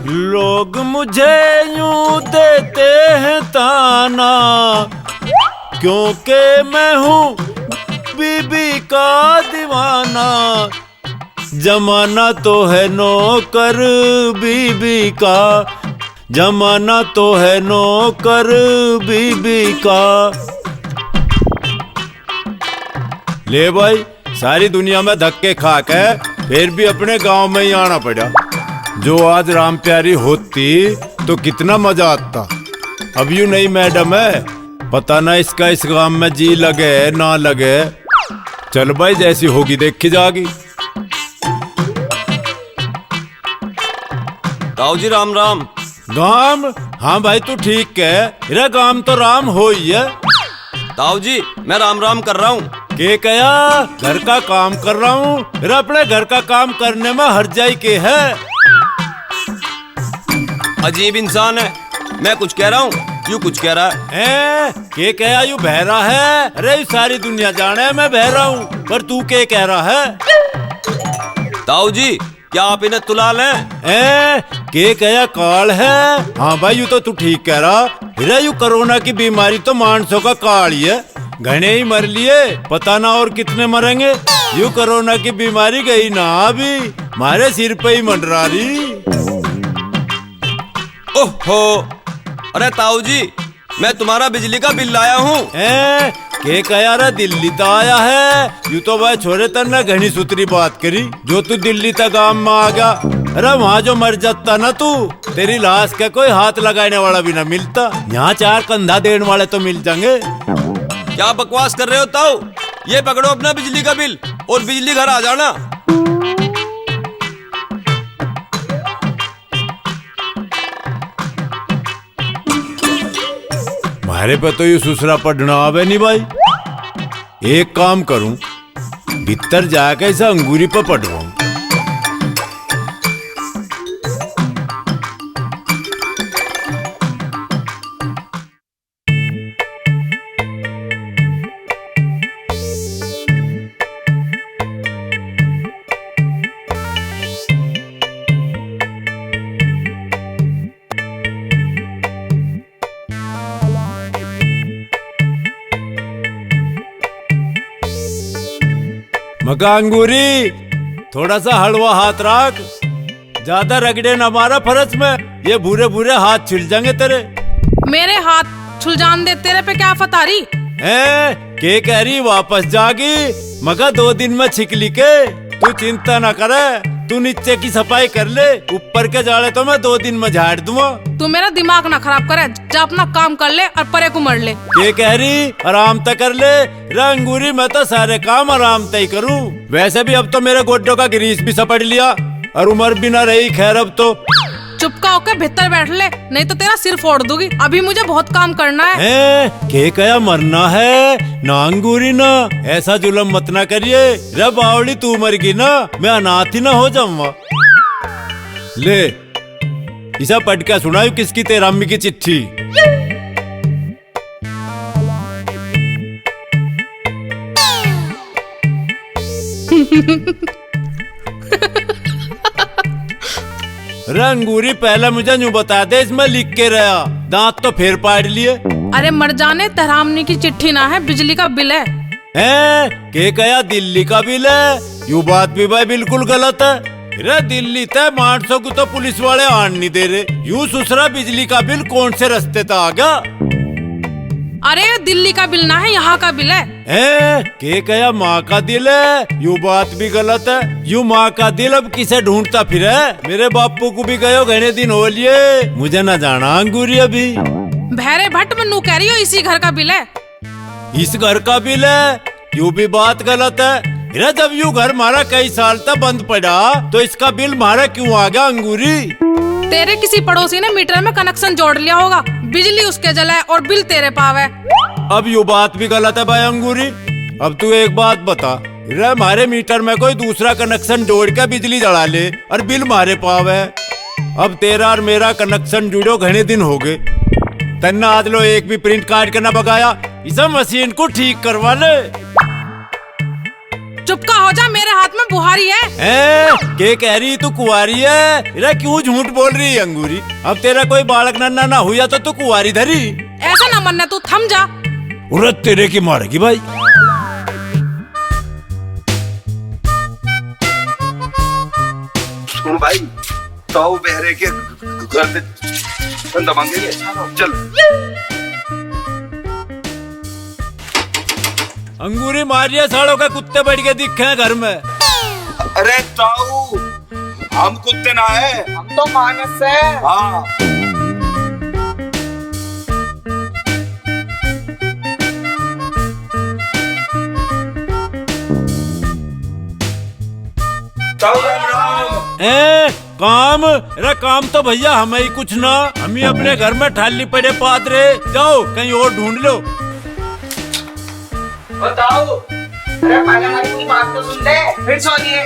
लोग मुझे यूं देते हैं ताना, क्योंकि मैं हूँ बीबी का दीवाना। जमाना तो है नौकर बीबी का, जमाना तो है नौकर बीबी का। ले भाई, सारी दुनिया में धक्के खा के फिर भी अपने गांव में ही आना पड़ा। जो आज राम प्यारी होती तो कितना मजा आता। अब यूं नहीं मैडम है, पता ना इसका इस गांव में जी लगे ना लगे। चल भाई, जैसी होगी देखी जागी। ताऊ जी राम राम। गाम? हाँ भाई तू ठीक है, मेरा गाम तो राम हो ही है। ताऊ जी मैं राम राम कर रहा हूँ। के कया घर का काम कर रहा हूँ, मेरा अपने घर का काम करने में हर्जाई के है। अजीब इंसान है, मैं कुछ कह रहा हूँ यूँ कुछ कह रहा है। के कया यूँ बहरा है? अरे सारी दुनिया जाने मैं बहरा हूँ, पर तू के कह रहा है? ताऊ जी क्या आप इन्हें तुलाल हैं? के कया काल है? हाँ भाई यूँ तो तू ठीक कह रहा। अरे यूँ कोरोना की बीमारी तो मानसों का काल ही है, घने ही मर लिए, पता ना और कितने मरेंगे। यूँ कोरोना की बीमारी गई ना अभी, मारे सिर पे ही मंडरा रही। ओहो, अरे ताऊ जी मैं तुम्हारा बिजली का बिल लाया हूँ। के कया रे दिल्ली तक आया है? यूँ तो भाई छोरे तन्ने घनी सूत्री बात करी। जो तू दिल्ली तक गांव में आ गया, अरे वहाँ जो मर जाता ना तू, तेरी लाश का कोई हाथ लगाने वाला भी ना मिलता। यहाँ चार कंधा देने वाले तो मिल जाएंगे। क्या बकवास कर रहे हो ताऊ? ये पकड़ो अपना बिजली का बिल और बिजली घर आ जाना। मारे पे तो ये सुसरा पढ़ना आवे नहीं भाई। एक काम करूं, भीतर जाके ऐसा अंगूरी पे पढ़वाऊं। मगा अंगूरी, थोड़ा सा हलवा हाथ रख, ज्यादा रगड़े न मारा फरस में, ये भूरे भूरे हाथ छिल जाएंगे तेरे। मेरे हाथ छुलजान दे, तेरे पे क्या फतारी? के कह रही वापस जागी? मगा 2 दिन में छिकली के, तू चिंता न करे। तू नीचे की सफाई कर ले, ऊपर के जाड़े तो मैं 2 दिन में झाड़ दूंगा। तू मेरा दिमाग ना खराब करे, जा अपना काम कर ले और परे को मर ले। ये कह रही आराम तक कर ले? रंगूरी मैं तो सारे काम आराम तय करूं। वैसे भी अब तो मेरे गोड्डों का ग्रीस भी सपड़ लिया और उम्र भी ना रही। खैर अब तो चुपका होकर भीतर बैठ ले, नहीं तो तेरा सिर फोड़ दूंगी। अभी मुझे बहुत काम करना है। के कया मरना है ना अंगूरी ना, ऐसा जुलम मत ना करिए। रे बावली तू मर गई ना, मैं अनाथ ही ना हो जाऊंगा। ले इसा पढ़ के सुनायू किसकी तेरा अम्मी की चिट्ठी। रंगूरी पहले मुझे यूँ बता दे, इसमें लिख के रहा, दांत तो फिर पाड़ लिए। अरे मर जाने, तहरामनी की चिट्ठी ना है, बिजली का बिल है। के कया दिल्ली का बिल है? यू बात भी भाई बिल्कुल गलत है। रे दिल्ली तय 800 को तो पुलिस वाले आन नहीं दे रहे। यू सुसरा बिजली का बिल कौन से रास्ते तक आ गया? अरे दिल्ली का बिल ना है, यहाँ का बिल है। के कया माँ का दिल है? यू बात भी गलत है। यू माँ का दिल अब किसे ढूंढता फिर है? मेरे बापू को भी गयो घने दिन हो लिए, मुझे न जाना अंगूरी अभी। भैरे भट्ट मन्नू कह रही हो इसी घर का बिल है। इस घर का बिल है? यू भी बात गलत है। जब यू घर मारा कई साल तक बंद पड़ा, तो इसका बिल मारा क्यों आ गया अंगूरी? तेरे किसी पड़ोसी ने मीटर में कनेक्शन जोड़ लिया होगा, बिजली उसके जलाए और बिल तेरे पावे। अब यू बात भी गलत है भाई अंगूरी। अब तू एक बात बता, रे हमारे मीटर में कोई दूसरा कनेक्शन जोड़ के बिजली जला ले और बिल मारे पावे। अब तेरा और मेरा कनेक्शन जुड़ो घने दिन हो गए, तन्ना आज लो एक भी प्रिंट कार्ड करना बगाया। इस मशीन को ठीक करवा ले। चुपका हो जा, मेरे हाथ में बुहारी है। के कह रही तू कुंवारी है? रे क्यों झूठ बोल रही है अंगूरी? अब तेरा कोई बालक नन्ना ना हुआ तो तू कुंवारी धरी? ऐसा ना मनना, तू थम जा। उरत तेरे की मारेगी भाई। सुन भाई, ताऊ बहरे के घर पे बंदा मांगेंगे, चल। अंगूरी मारिया सालों का कुत्ते बैठ के दिखे हैं घर में। अरे ताऊ, हम कुत्ते ना है, हम तो मानस है। हाँ। ताऊ राम राम। काम? अरे काम तो भैया हमें ही कुछ ना, हम ही अपने घर में ठाली पड़े पादरे। जाओ कहीं और ढूंढ लो। बताओ, अरे पहले हमारी पूरी बात तो सुन ले, फिर सोनिए।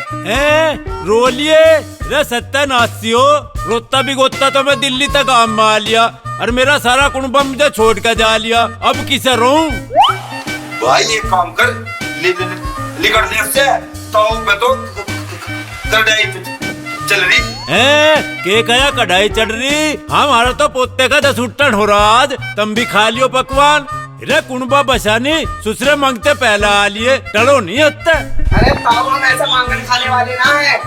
रो लिए? रे सत्यानाशी हो, रोता भी गोता तो मैं दिल्ली तक आम में आ लिया, और मेरा सारा कुटुंब मुझे छोड़ कर जा लिया। अब किसे रोऊं? भाई एक काम कर, निकल ले से, ताऊ पे तो कढ़ाई चल रही। के कया कढ़ाई चढ़ रही? हमारा तो पोते का 10 उट्टन हो रहा आज, तुम भी खा लियो पकवान। रे कुणबा बसानी सुसरे मांगते पहला आ लिए, टलो नहीं होते। अरे ताऊ, हम ऐसा मांगने खाने वाले ना है।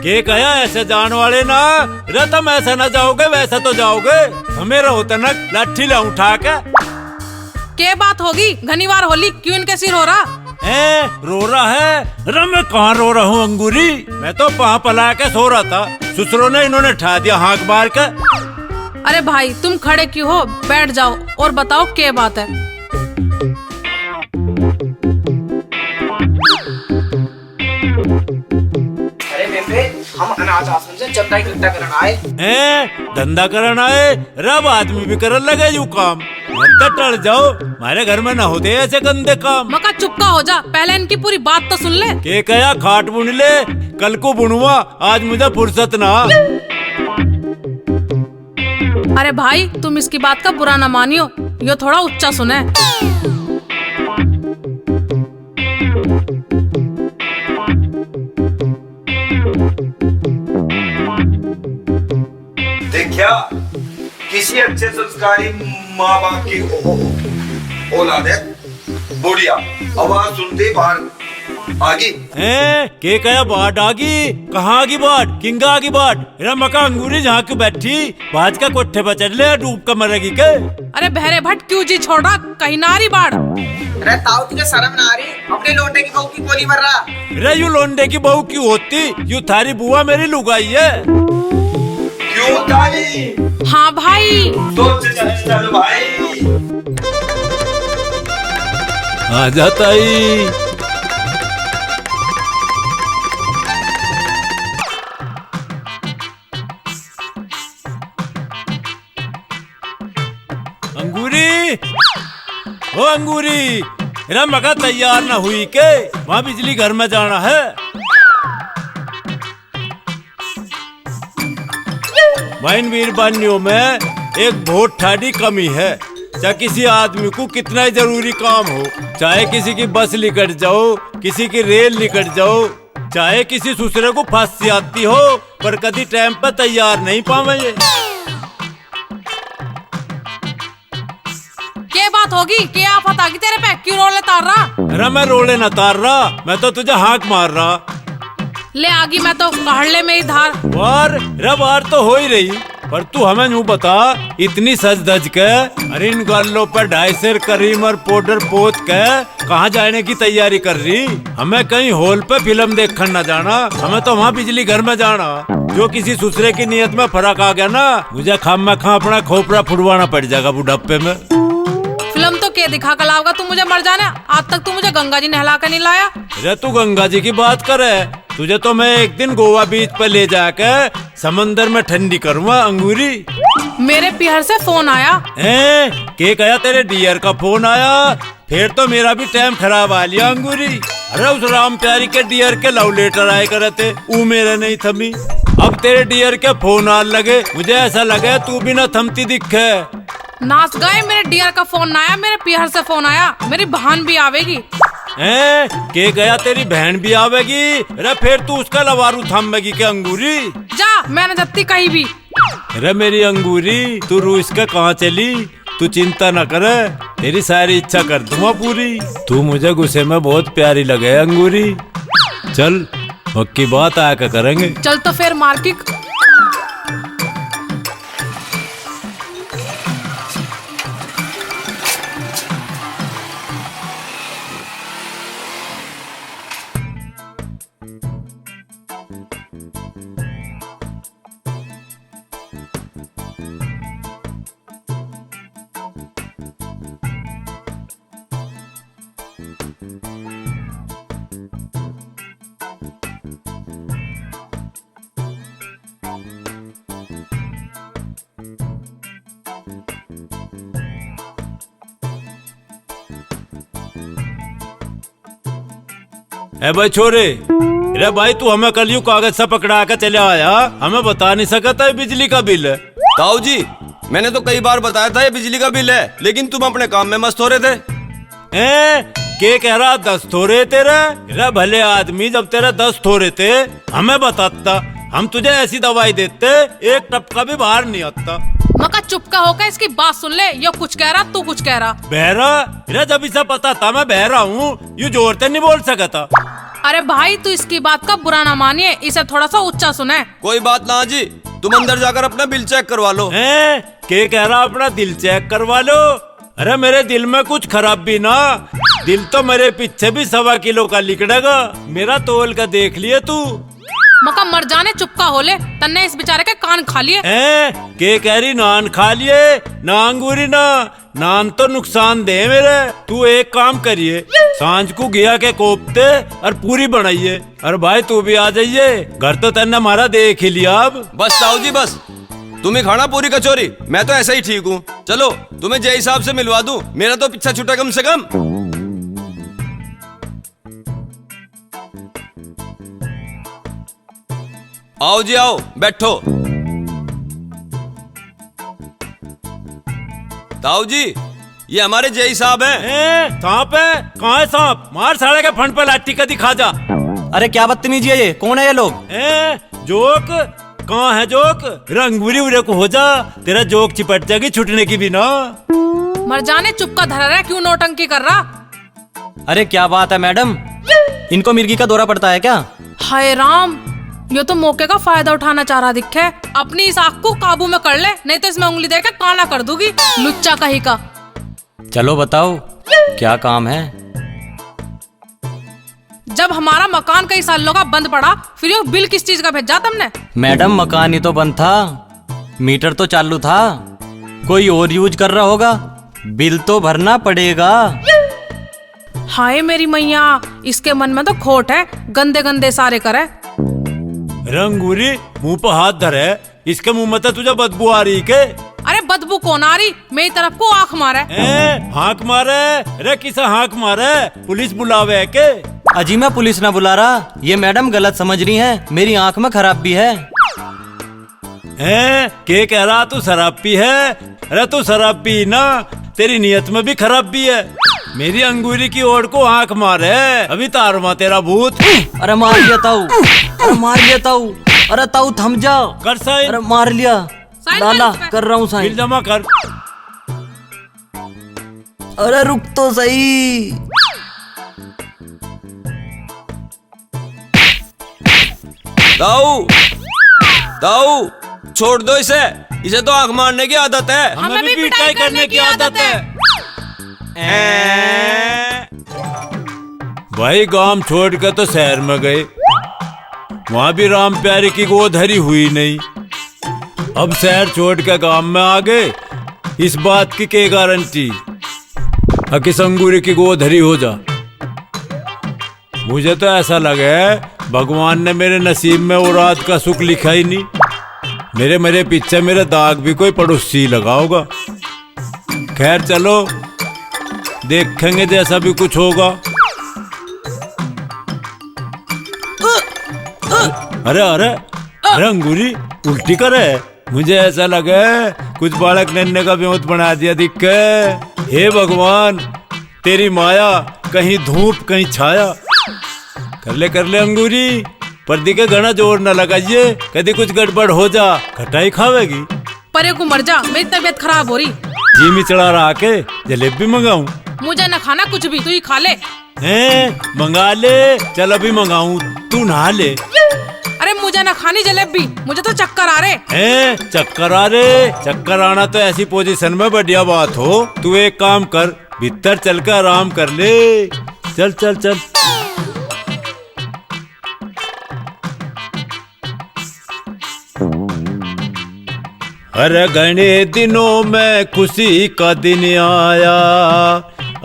के कया ऐसे जान वाले ना? रे तुम ऐसा ना जाओगे वैसा तो जाओगे, हमें रहो तनक लाठी ला उठा के बात होगी? घनीवार होली क्यों इनके सिर हो रहा? रो रहा है? अरे मैं कहाँ रो रहा हूँ अंगूरी, मैं तो पहाँ पला के सो रहा था, ससुरों ने इन्होंने ठा दिया हाँक मार के। अरे भाई तुम खड़े क्यों हो? बैठ जाओ और बताओ क्या बात है। अरे बेबे, हम अनाथ आश्रम से चंदा इकट्ठा करना आए। धंधा करना है? रब आदमी भी करने लगे यू काम। टल जाओ, हमारे घर में ना होते ऐसे गंदे काम। मका चुपका हो जा, पहले इनकी पूरी बात तो सुन ले। के कया खाट बुन ले, कल को बुनवा, आज मुझे फुर्सत ना। अरे भाई तुम इसकी बात का बुरा ना मानियो, यो थोड़ा उच्चा सुने। देखिया, किसी अच्छे संस्कारी माँ बाप की औलाद है, बुढ़िया आवाज सुनते बाहर आगी। के कया बाट आगी? कहाँ आगी बाट? किंगा आगी बाट? मेरा मका अंगूरी जहाँ की बैठी बाज का कोठे पर चढ़ ले, डूब कर मरेगी के? अरे बहरे भट्ट क्यों जी छोड़ रहा, कहीं नारी बाढ़। अरे ताऊ, तुझे शर्म ना आ रही? अपने लोटे की बहू की गोली मार रहा। अरे यू लोंडे की बहू क्यों होती? यू थारी बुआ मेरी लुगाई है। क्यों ताई? हाँ भाई। सोच चल भाई। आ जाता ही। अंगूरी, ओ अंगूरी, मेरा मका तैयार ना हुई के? वहाँ बिजली घर में जाना है। माइन वीर बानियों में एक बहुत ठाडी कमी है, चाहे किसी आदमी को कितना ही जरूरी काम हो, चाहे किसी की बस निकट जाओ, किसी की रेल निकट जाओ, चाहे किसी दूसरे को फांसी आती हो, पर कभी टाइम पर तैयार नहीं पावे। क्या बात होगी? क्या आफत आ गई तेरे पे? क्यों रोले तार रहा? अरे मैं रोले न तार रहा, मैं तो तुझे हाँक मार रहा। ले आगी मैं तो कहड़ले में ही धार। वार तो हो ही रही, पर तू हमें यूँ बता, इतनी सज धज के, अरे इन गालों पर 2.5 सेर क्रीम और पाउडर पोत के कहाँ जाने की तैयारी कर रही? हमें कहीं हॉल पे फिल्म देखने न जाना, हमें तो वहाँ बिजली घर में जाना। जो किसी दूसरे की नियत में फर्क आ गया ना, मुझे खाम में खा अपना खोपड़ा फुड़वाना पड़ जाएगा बुढ़ापे में। फिल्म तो क्या दिखा कर लाओगा तू मुझे? मर जाना, आज तक तू मुझे गंगा जी नहला कर नहीं लाया। अरे तू गंगा जी की बात करे, तुझे तो मैं एक दिन गोवा बीच पे ले जाकर समंदर में ठंडी करूँगा अंगूरी। मेरे पियर से फोन आया। के कया तेरे डियर का फोन आया? फिर तो मेरा भी टाइम खराब आ लिया अंगूरी। अरे उस राम प्यारी के डियर के लव लेटर आए करे थे, वो मेरे नहीं थमी। अब तेरे डियर के फोन आने लगे, मुझे ऐसा लगे तू भी ना थमती दिखे। नाच गए, मेरे डियर का फोन आया, मेरे पियर से फोन आया, मेरी बहन भी आवेगी। के गया तेरी बहन भी आवेगी। अरे फिर तू उसका लवारू थामेगी के अंगूरी। जा, मैंने जत्ती कहीं भी। अरे मेरी अंगूरी, तू रूस का कहाँ चली? तू चिंता न कर, तेरी सारी इच्छा कर दूंगा पूरी। तू मुझे गुस्से में बहुत प्यारी लगे अंगूरी। चल पक्की बात आया करेंगे। चल तो फिर मार्किक। ए भाई छोरे, अरे भाई तू हमें कल यूं कागज से पकड़ा के चले आया, हमें बता नहीं सकता ये बिजली का बिल है। ताऊ जी, मैंने तो कई बार बताया था ये बिजली का बिल है, लेकिन तुम अपने काम में मस्त हो रहे थे। के कह रहा 10 थोड़े तेरे? अरे भले आदमी, जब तेरे 10 थोड़े थे हमें बताता, हम तुझे ऐसी दवाई देते एक टपका भी बाहर नहीं आता। मका चुप का होकर इसकी बात सुन ले। यो कुछ कह रहा, तू कुछ कह रहा। बहरा? अरे जब इसे पता था मैं बहरा हूँ, यू जोर से नहीं बोल सकता। अरे भाई तू इसकी बात का बुरा ना मानिए, इसे थोड़ा सा ऊंचा सुने। कोई बात ना जी, तुम अंदर जाकर अपना बिल चेक करवा लो। के कह रहा अपना दिल चेक करवा लो? अरे मेरे दिल में कुछ खराबी ना, दिल तो मेरे पीछे भी 1.25 किलो का लिकड़ेगा। मेरा तोल का देख लिए तू। मका मर जाने, चुप का होले, तन्ने इस बेचारे के कान खा लिए। के कह रही नान खा लिए? ना अंगूरी ना, नान तो नुकसान दे मेरे। तू एक काम करिए, सांझ को गया के कोपते और पूरी बनाइए। और भाई तू भी आ जाइए, घर तो तन्ने हमारा देख ही लिया अब। बस ताऊ जी बस, तुम ही खाना पूरी कचौरी, मैं तो ऐसा ही ठीक हूँ। चलो तुम्हें जय हिसाब से मिलवा दूं, मेरा तो पीछा छूटा कम से कम। आओ जी आओ, बैठो। ताऊ जी, ये हमारे जय साहब हैं। सांप है? कहाँ है सांप? मार साले के फंड पे लाठी का दिखा जा। अरे क्या बदतमीजी है ये, कौन है ये लोग? जोक कहाँ है जोक? रंगूरी उरे को हो जा, तेरा जोक चिपट जाएगी छुटने की भी ना। मर जाने, चुप का धरा रहा, क्यों नौटंकी कर रहा? अरे क्या बात है मैडम, इनको मिर्गी का दौरा पड़ता है क्या? हाय राम, ये तो मौके का फायदा उठाना चाह रहा दिखे। अपनी इस आँख को काबू में कर ले, नहीं तो इसमें उंगली देकर काला कर दूंगी, लुच्चा कहीं का। चलो बताओ क्या काम है? जब हमारा मकान कई सालों का बंद पड़ा, फिर ये बिल किस चीज का भेजा तुमने? मैडम मकान ही तो बंद था, मीटर तो चालू था, कोई और यूज कर रहा होगा, बिल तो भरना पड़ेगा। हाय मेरी मैया, इसके मन में तो खोट है, गंदे गंदे सारे करे। रंगूरी मुंह पर हाथ धरे, इसके मुंह में तो तुझे बदबू आ रही के? अरे बदबू कौन आ रही? मेरी तरफ को आँख मारे। हाँक मारे? अरे किसे हाँक मारे? पुलिस बुलावे के? अजी मैं पुलिस ना बुला रहा, ये मैडम गलत समझ रही हैं, मेरी आंख में खराबी है। के कह रहा तू शराब पी है? अरे तू शराब पी ना, तेरी नियत में भी खराबी है। मेरी अंगूरी की ओर को आंख मारे, अभी तारमा तेरा भूत। अरे मार लिया ताऊ, अरे मार लिया ताऊ, अरे ताऊ थम जा। कर साइन। अरे मार लिया लाला, कर रहा हूँ बिल साइन। जमा कर। अरे रुक तो सही। ताऊ ताऊ, छोड़ दो इसे, इसे तो आंख मारने की आदत है। हमें भी पिटाई करने की आदत है। भाई गांव छोड़ के तो शहर में गए, वहाँ भी राम प्यारी की गोद हरी हुई नहीं। अब शहर छोड़ के गांव में आ गए, इस बात की क्या गारंटी कि अंगूरी की गोद हरी हो जा। मुझे तो ऐसा लगे भगवान ने मेरे नसीब में वो रात का सुख लिखा ही नहीं। मेरे पीछे मेरे दाग भी कोई पड़ोसी लगा होगा। खैर चलो देखेंगे जैसा भी कुछ होगा। अरे अरे अरे अंगूरी उल्टी करे, मुझे ऐसा लगे कुछ बालक नन्हे का बेहोश बना दिया दिख के। हे भगवान, तेरी माया कहीं धूप कहीं छाया। कर ले अंगूरी, पर दिखे घना जोर न लगाइए, कभी कुछ गड़बड़ हो जा खटाई खावेगी। परे को मर जा, मेरी तबीयत खराब हो रही। जी में चढ़ा रहा के जलेबी मंगाऊं? मुझे न खाना कुछ भी, तू ही खा ले। मंगा ले, चल अभी मंगाऊं, तू नहा ले। अरे मुझे न खानी जलेबी, मुझे तो चक्कर आ रहे। चक्कर आ रहे? चक्कर आना तो ऐसी पोजीशन में बढ़िया बात हो। तू एक काम कर, भीतर चल कर आराम कर ले। चल चल चल। अरे घने दिनों में खुशी का दिन आया,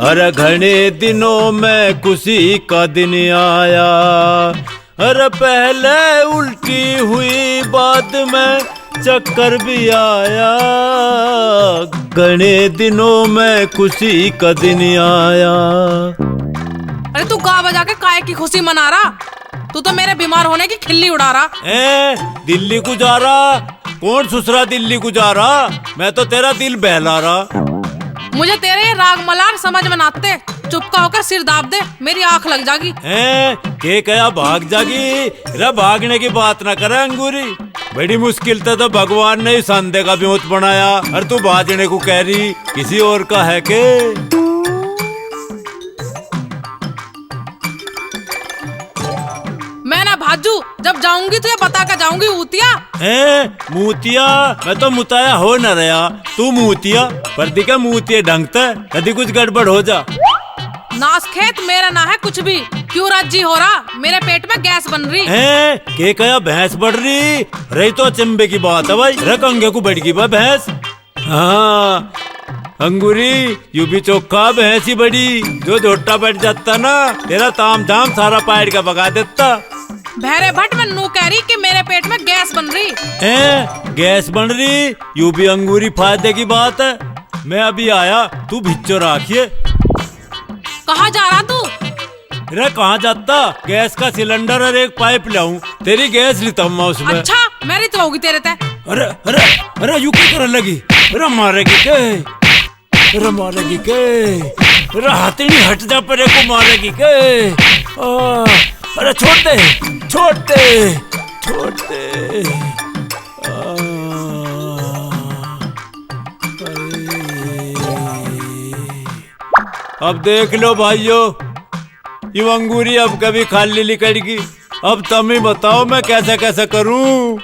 अरे घने दिनों में खुशी का दिन आया। अरे पहले उल्टी हुई, बाद में चक्कर भी आया। घने दिनों में खुशी का दिन आया। अरे तू गा बजा के काय की खुशी मना रहा? तू तो मेरे बीमार होने की खिल्ली उड़ा रहा। दिल्ली को जा रहा? कौन ससुरा दिल्ली को जा रहा? मैं तो तेरा दिल बहला रहा। मुझे तेरे ये राग मलार समझ में ना आते। चुपका होकर सिर दाब दे, मेरी आंख लग जागी। के कया भाग जागी? रे भागने की बात ना करे अंगूरी, बड़ी मुश्किल से तो भगवान ने संदे का ब्योत बनाया, और तू भाजने को कह रही, किसी और का है के? मैं ना भाजू, जब जाऊंगी तो ये बता कर जाऊंगी ऊतिया। मूतिया? मैं तो मुताया हो न रहा, तू मूतिया। पर दिखा मूतिया ढंगता, कभी कुछ गड़बड़ हो जा। नास खेत मेरा ना है कुछ भी। क्यों राजी हो रहा? मेरे पेट में गैस बन रही है। के कया भैंस बढ़ रही तो चंबे की बात है भाई। रकंगे को बढ़ गई बा भैंस। हाँ अंगूरी, यू भी चौका भैंस ही बड़ी, जो झोटा बैठ जाता ना, तेरा ताम झाम सारा पाइड का भगा देता। भैरे भट्ट में नू कह रही कि मेरे पेट में गैस बन रही है। गैस बन रही? यू भी अंगूरी फायदे की बात है। मैं अभी आया, तू भिच्चो राखिए। कहाँ जा रहा तू? अरे कहाँ जाता? गैस का सिलेंडर और एक पाइप लाऊं, तेरी गैस लेता हूँ उसमें। अच्छा, मैं रित होगी तेरे ते। अरे अरे अरे यू क्या करने लगी? अरे मारेगी के? अरे मारेगी के? अरे हाथी हट जा, परे को मारेगी के? अरे छोड़ दे, छोड़ दे, छोड़ दे। अब देख लो भाइयों, ये अंगूरी अब कभी खाली निकलेगी। अब तुम ही बताओ मैं कैसे कैसे करूं।